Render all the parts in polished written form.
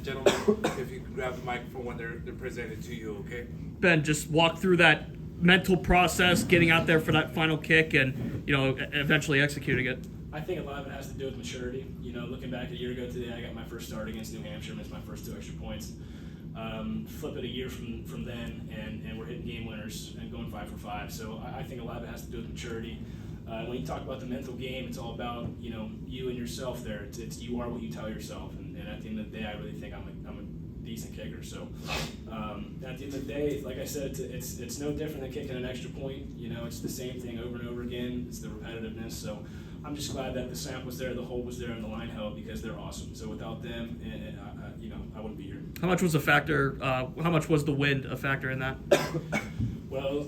Gentlemen, if you could grab the microphone when they're presented to you, okay? Ben, just walk through that mental process, getting out there for that final kick and, eventually executing it. I think a lot of it has to do with maturity. Looking back a year ago today, I got my first start against New Hampshire, missed my first 2 extra points. Flip it a year from then, and we're hitting game winners and going 5 for 5. So I think a lot of it has to do with maturity. When you talk about the mental game, it's all about you and yourself. There, it's you are what you tell yourself. And at the end of the day, I really think I'm a decent kicker. So at the end of the day, like I said, it's no different than kicking an extra point. It's the same thing over and over again. It's the repetitiveness. So I'm just glad that the snap was there, the hold was there, and the line held because they're awesome. So without them, I wouldn't be here. How much was a factor? How much was the wind a factor in that? Well,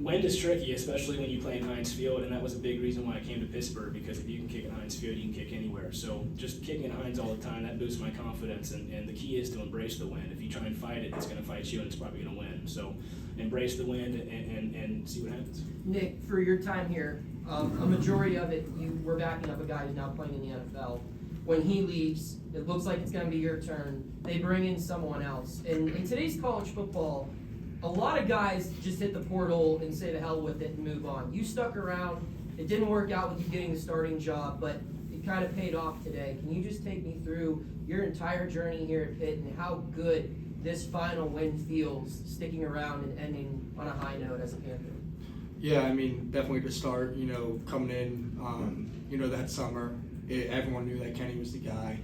wind is tricky, especially when you play in Heinz Field, and that was a big reason why I came to Pittsburgh, because if you can kick in Heinz Field, you can kick anywhere. So just kicking in Heinz all the time, that boosts my confidence, and the key is to embrace the wind. If you try and fight it, it's going to fight you, and it's probably going to win. So embrace the wind and see what happens. Nick, for your time here, a majority of it, you were backing up a guy who's now playing in the NFL. When he leaves, it looks like it's going to be your turn. They bring in someone else. And in today's college football, a lot of guys just hit the portal and say to hell with it and move on. You stuck around. It didn't work out with you getting the starting job, but it kind of paid off today. Can you just take me through your entire journey here at Pitt and how good this final win feels, sticking around and ending on a high note as a Panther? Yeah, definitely to start, coming in, that summer, everyone knew that Kenny was the guy.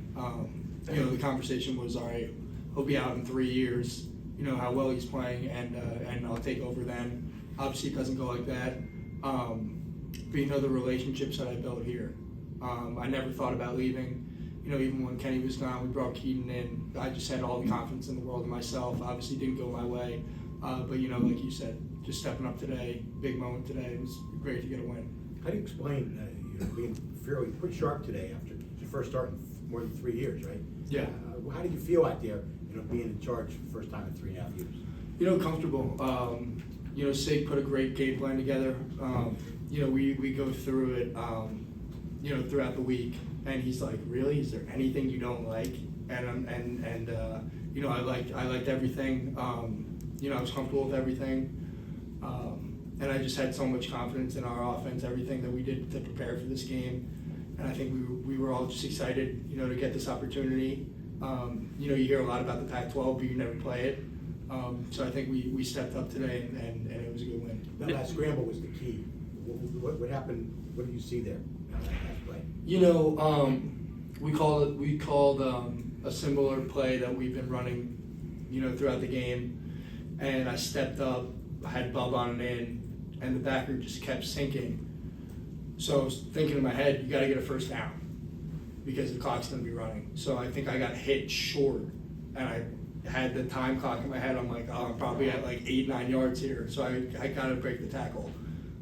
The conversation was, all right, he'll be out in 3 years, how well he's playing, and I'll take over then. Obviously, it doesn't go like that. But, the relationships that I built here, I never thought about leaving. Even when Kenny was gone, we brought Keaton in. I just had all the confidence in the world in myself. Obviously, didn't go my way. But, like you said, just stepping up today, big moment today. It was great to get a win. How do you explain being fairly pretty sharp today after your first start in more than 3 years, right? Yeah. How did you feel out there, being in charge for the first time in 3.5 years? Comfortable. Sig put a great game plan together. We go through it, throughout the week, and he's like, "Really? Is there anything you don't like?" And I liked everything. I was comfortable with everything. And I just had so much confidence in our offense, everything that we did to prepare for this game. And I think we were all just excited, to get this opportunity. You hear a lot about the Pac-12, but you never play it. So I think we stepped up today, and it was a good win. That scramble was the key. What happened? What did you see there on that last play? We called a similar play that we've been running, throughout the game. And I stepped up, I had Bub on it in, and the backer just kept sinking. So I was thinking in my head, you got to get a first down because the clock's going to be running. So I think I got hit short, and I had the time clock in my head. I'm like, I'm probably at like 8-9 yards here. So I got to break the tackle.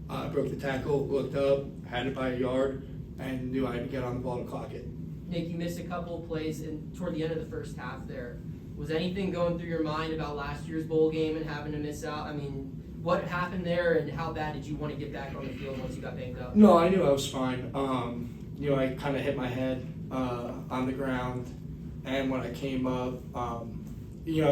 I broke the tackle, looked up, had it by a yard, and knew I had to get on the ball to clock it. Nick, you missed a couple of plays toward the end of the first half there. Was anything going through your mind about last year's bowl game and having to miss out? What happened there, and how bad did you want to get back on the field once you got banged up? No, I knew I was fine. I kind of hit my head on the ground, and when I came up, I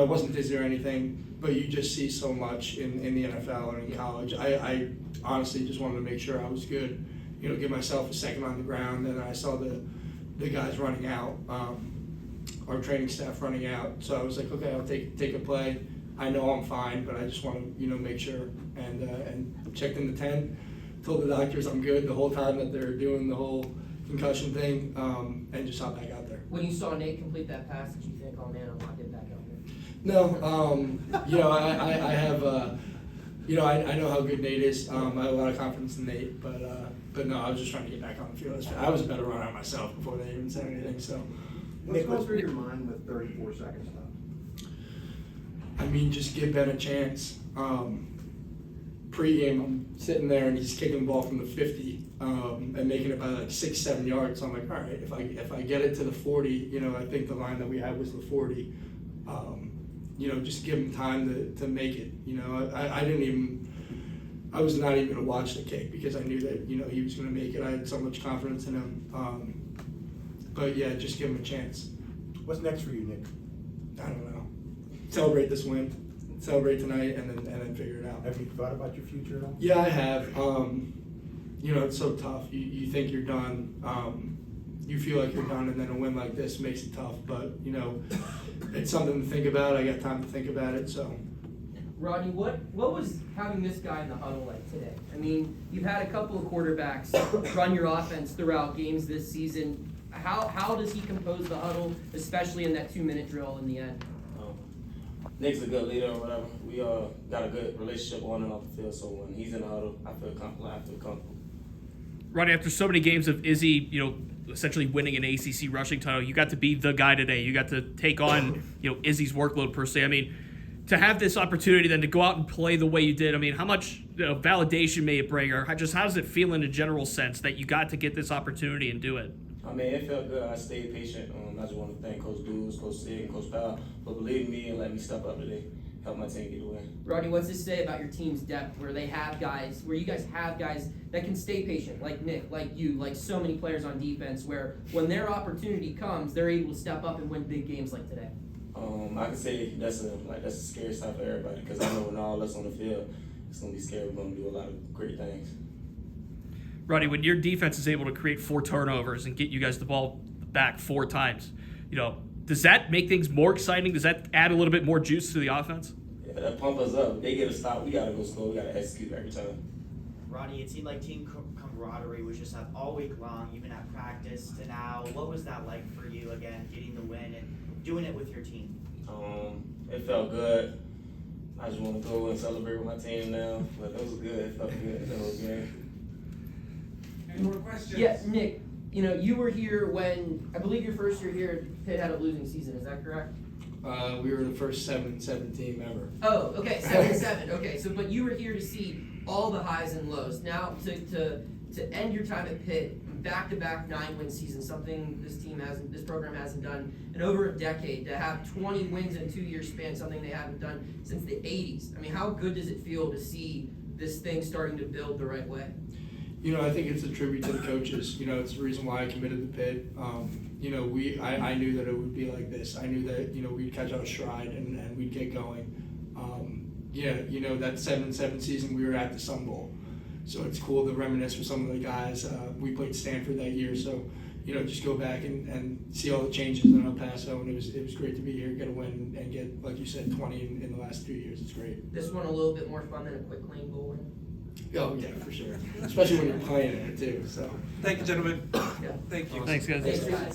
wasn't dizzy or anything, but you just see so much in the NFL and in college. I honestly just wanted to make sure I was good, give myself a second on the ground, and I saw the guys running out, our training staff running out, so I was like, okay, I'll take a play. I know I'm fine, but I just want to, make sure, and checked in the tent, told the doctors I'm good the whole time that they're doing the whole concussion thing, and just hopped back out there. When you saw Nate complete that pass, did you think, oh man, I'm not getting back out there? No, I have, I know how good Nate is. I have a lot of confidence in Nate, but no, I was just trying to get back on the field. I was a better runner myself before they even said anything. So, what's going through your mind with 34 seconds left? Just give Ben a chance. Pre-game, I'm sitting there and he's kicking the ball from the 50 and making it by like 6-7 yards. So I'm like, all right, if I get it to the 40, I think the line that we had was the 40. Just give him time to make it. I was not even going to watch the kick because I knew that, he was going to make it. I had so much confidence in him. But yeah, just give him a chance. What's next for you, Nick? celebrate this win, celebrate tonight, and then figure it out. Have you thought about your future at all? Yeah, I have. You know, it's so tough. You think you're done. You feel like you're done, and then a win like this makes it tough. But, you know, it's something to think about. I got time to think about it, so. Rodney, what was having this guy in the huddle like today? I mean, you've had a couple of quarterbacks run your offense throughout games this season. How does he compose the huddle, especially in that 2-minute drill in the end? Nick's a good leader or whatever. We got a good relationship on and off the field, so when he's in the huddle, I feel comfortable. Rodney, after so many games of Izzy, you know, essentially winning an ACC rushing title, you got to be the guy today. You got to take on, you know, Izzy's workload per se. I mean, to have this opportunity then to go out and play the way you did, I mean, how much validation may it bring, or how does it feel in a general sense that you got to get this opportunity and do it? I mean, it felt good. I stayed patient. I just want to thank Coach Dewes, Coach Sig, and Coach Powell for believing me and letting me step up today, help my team get a win. Rodney, what's this say about your team's depth, where you guys have guys that can stay patient, like Nick, like you, like so many players on defense, where when their opportunity comes, they're able to step up and win big games like today? I can say that's a scary time for everybody because I know when all us on the field, it's gonna be scary. We're gonna do a lot of great things. Rodney, when your defense is able to create 4 turnovers and get you guys the ball back 4 times, you know, does that make things more exciting? Does that add a little bit more juice to the offense? Yeah, that pump us up. If they get a stop, we gotta go score. We gotta execute every time. Rodney, it seemed like team camaraderie was just all week long, even at practice to now. What was that like for you, again, getting the win and doing it with your team? It felt good. I just want to go and celebrate with my team now, but it was good. It felt good. That was good. Any more questions? Yeah, Nick, you know, you were here when, I believe your first year here, Pitt had a losing season, is that correct? We were the first 7-7 team ever. Oh, okay, 7-7. Okay, so but you were here to see all the highs and lows. Now to end your time at Pitt, back-to-back 9-win seasons, something this program hasn't done in over a decade. To have 20 wins in a 2-year span, something they haven't done since the 80s. I mean, how good does it feel to see this thing starting to build the right way? You know, I think it's a tribute to the coaches. You know, it's the reason why I committed to Pitt. You know, I knew that it would be like this. I knew that, you know, we'd catch our stride and we'd get going. Yeah, you know, that 7-7 season we were at the Sun Bowl. So it's cool to reminisce with some of the guys. We played Stanford that year, so, you know, just go back and see all the changes in El Paso, and it was great to be here, get a win, and get, like you said, 20 in the last 3 years. It's great. This one a little bit more fun than a quick clean bowl win. Oh, yeah, for sure. Especially when you're playing in it, too. So. Thank you, gentlemen. Yeah. Thank you. Thanks, guys. Thanks, guys.